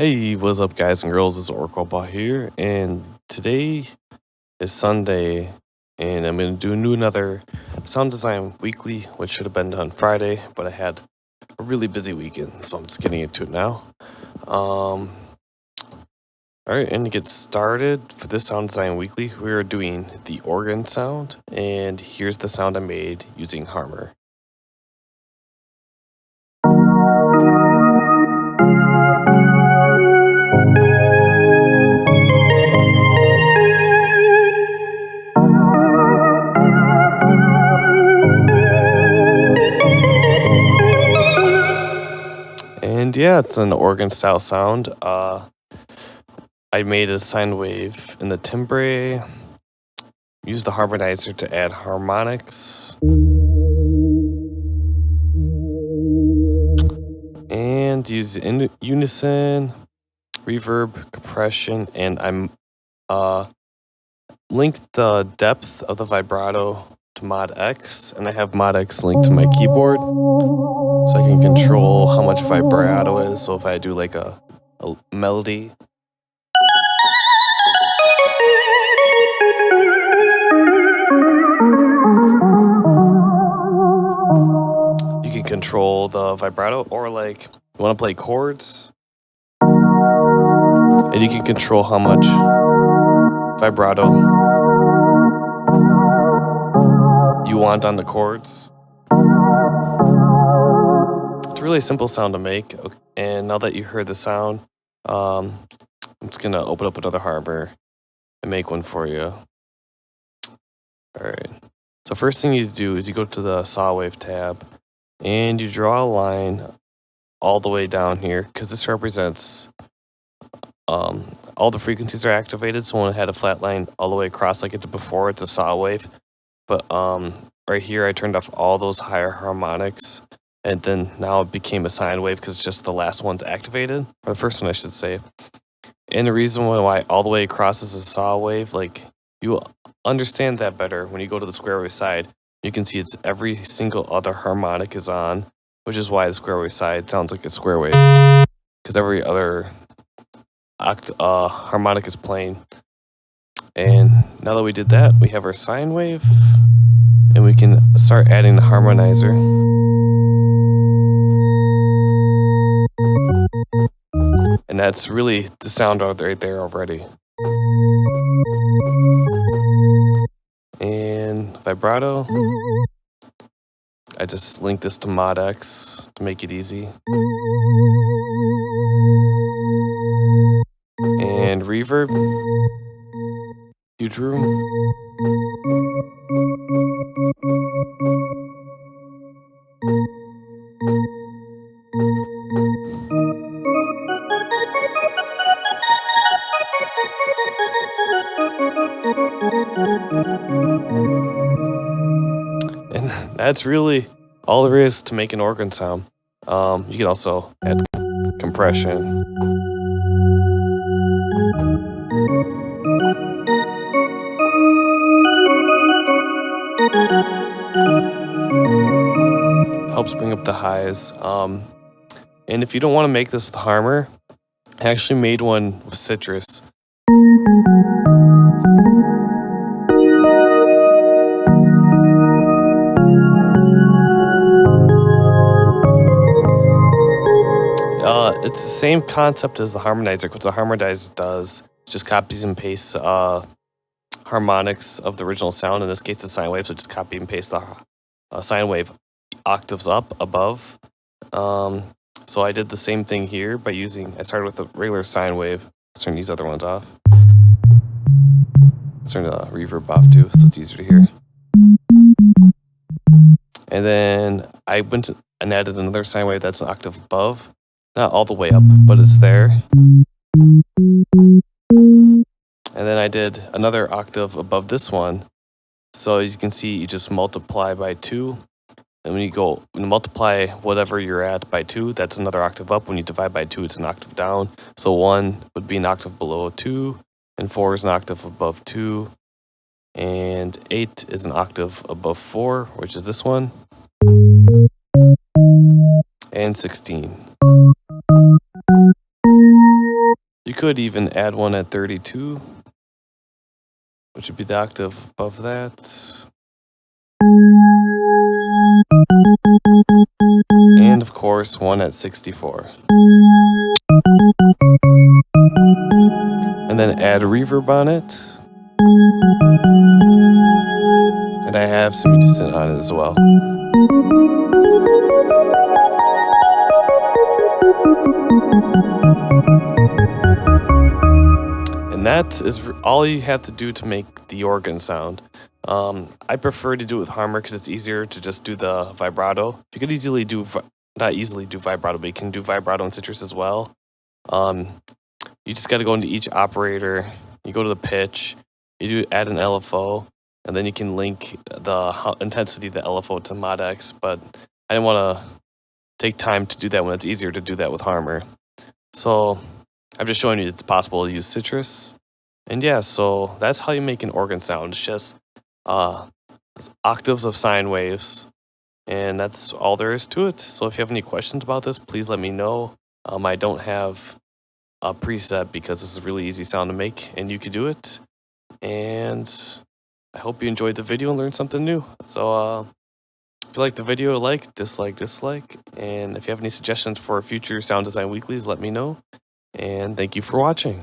Hey, what's up, guys and girls? It's Orkoba here, and today is Sunday, and I'm going to do another sound design weekly, which should have been done Friday, but I had a really busy weekend, so I'm just getting into it now. All right, and to get started for this sound design weekly, we are doing the organ sound, and here's the sound I made using Harmor. And yeah, it's an organ style sound. I made a sine wave in the timbre, used the harmonizer to add harmonics, and use unison, reverb, compression, and I'm linked the depth of the vibrato to mod X, and I have mod X linked to my keyboard, so I can control how much vibrato is. So if I do like a melody, you can control the vibrato, or like you want to play chords, and you can control how much vibrato you want on the chords. It's a really simple sound to make, and now that you heard the sound, I'm just gonna open up another Harmor and make one for you. Alright, so first thing you do is you go to the saw wave tab, and you draw a line all the way down here, because this represents all the frequencies are activated. So when I had a flat line all the way across like it did before, it's a saw wave. But right here I turned off all those higher harmonics, and then now it became a sine wave because it's just the last one's activated, or the first one I should say. And the reason why all the way across is a saw wave, like you understand that better when you go to the square wave side. You can see it's every single other harmonic is on, which is why the square wave side sounds like a square wave, because every other harmonic is playing. And now that we did that, we have our sine wave, and we can start adding the harmonizer. And that's really the sound right there already. And vibrato, I just linked this to mod X to make it easy. And reverb, huge room. And that's really all there is to make an organ sound. You can also add compression. Helps bring up the highs. And if you don't want to make this with Harmor, I actually made one with Citrus. It's the same concept as the harmonizer. What the harmonizer does just copies and pastes harmonics of the original sound. In this case, the sine wave, so just copy and paste the sine wave octaves up above. So I did the same thing here by I started with a regular sine wave. Let's turn these other ones off. Let's turn the reverb off too, so it's easier to hear. And then I went and added another sine wave that's an octave above. Not all the way up, but it's there. And then I did another octave above this one. So as you can see, you just multiply by 2. And when you multiply whatever you're at by 2, that's another octave up. When you divide by 2, it's an octave down. So 1 would be an octave below 2, and 4 is an octave above 2, and 8 is an octave above 4, which is this one, and 16. You could even add one at 32, which would be the octave above that. And of course, one at 64. And then add reverb on it. And I have some unison on it as well. And that is all you have to do to make the organ sound. I prefer to do it with Harmor because it's easier to just do the vibrato. You could easily do, not easily do vibrato, but you can do vibrato in Citrus as well. You just got to go into each operator. You go to the pitch, you do add an LFO, and then you can link the intensity of the LFO to Mod X. But I didn't want to take time to do that when it's easier to do that with Harmor. So I'm just showing you it's possible to use Citrus. And yeah, so that's how you make an organ sound. It's just octaves of sine waves. And that's all there is to it. So if you have any questions about this, please let me know. I don't have a preset because this is a really easy sound to make and you could do it. And I hope you enjoyed the video and learned something new. So if you like the video, like, dislike. And if you have any suggestions for future Sound Design Weeklies, let me know. And thank you for watching.